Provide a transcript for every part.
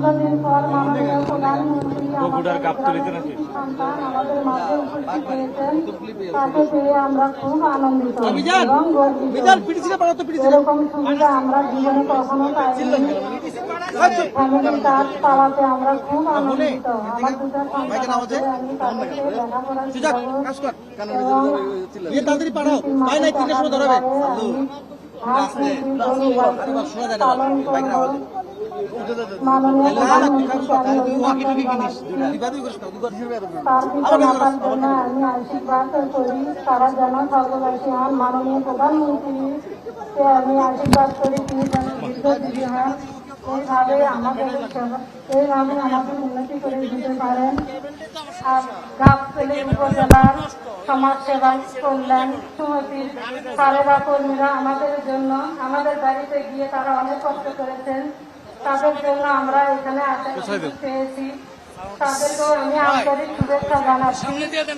দীর্ঘদিন পর মাননীয় প্রধানমন্ত্রী আমাদের গ্রামের সন্তান আমাদের মাঝে উপস্থিত হয়েছেন, তাকে পেয়ে আমরা খুব আনন্দিত এবং গর্বিত। এরকম সুবিধা আমরা জীবনে কখনো পাইনি। ফ্যামিলি কার্ড পাওয়াতে আমরা খুব আনন্দিত। আমার দুটো সন্তান আছে, আমি তাদেরকে লেখাপড়া শিখাবো এবং পালন করবো। মাননীয় প্রধানমন্ত্রীকে আমি অভিনন্দন জানাচ্ছি। তার পিতা মাতার জন্য আমি আশীর্বাদ করি, তারা যেন স্বর্গবাসী হন। মাননীয় প্রধানমন্ত্রীকে আমি আশীর্বাদ করি তিনি যেন দীর্ঘজীবী হন, এইভাবে আমাদের উন্নতি করে দিতে পারেন। আর গাবতলী উপজেলার সমাজসেবা কল্যাণ সমিতির স্যারেরা কর্মীরা আমাদের জন্য আমাদের বাড়িতে গিয়ে তারা অনেক কষ্ট করেছেন, তাদের জন্য আমরা এখানে পেয়েছি। তাদেরকেও আমি আন্তরিক শুভেচ্ছা জানাচ্ছি।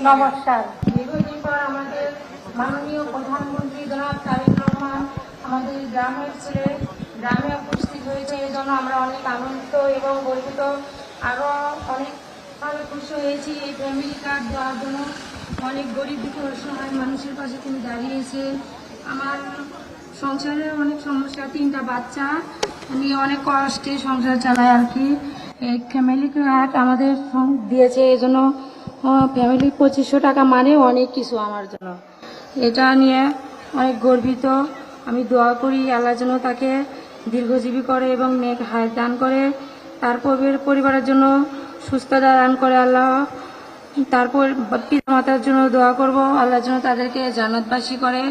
নমস্কার। দীর্ঘদিন পর আমাদের মাননীয় প্রধানমন্ত্রী জনাব তারেক রহমান আমাদের গ্রামের ছেলে গ্রামে উপস্থিত হয়েছে, এই জন্য আমরা অনেক আনন্দিত এবং গর্বিত। আরও অনেকভাবে খুশি হয়েছি এই ফ্যামিলি কার্ড দেওয়ার জন্য। অনেক গরিব দুঃখী অসহায় মানুষের পাশে তিনি দাঁড়িয়েছে। আমার সংসারের অনেক সমস্যা, 3টা বাচ্চা নিয়ে অনেক কষ্টে সংসার চালায় আর কি। এই ফ্যামিলি কার্ড আমাদের দিয়েছে, এই জন্য ফ্যামিলি 2500 টাকা মানে অনেক কিছু আমার জন্য। এটা নিয়ে অনেক গর্বিত। আমি দোয়া করি আল্লাহ যেন তাকে দীর্ঘজীবী করে এবং নেক হায়াত দান করে, তার পরিবারের জন্য সুস্থতা দান করে আল্লাহ। তারপর পিতা মাতার জন্য দোয়া করব, আল্লাহ যেন তাদেরকে জান্নাতবাসী করে।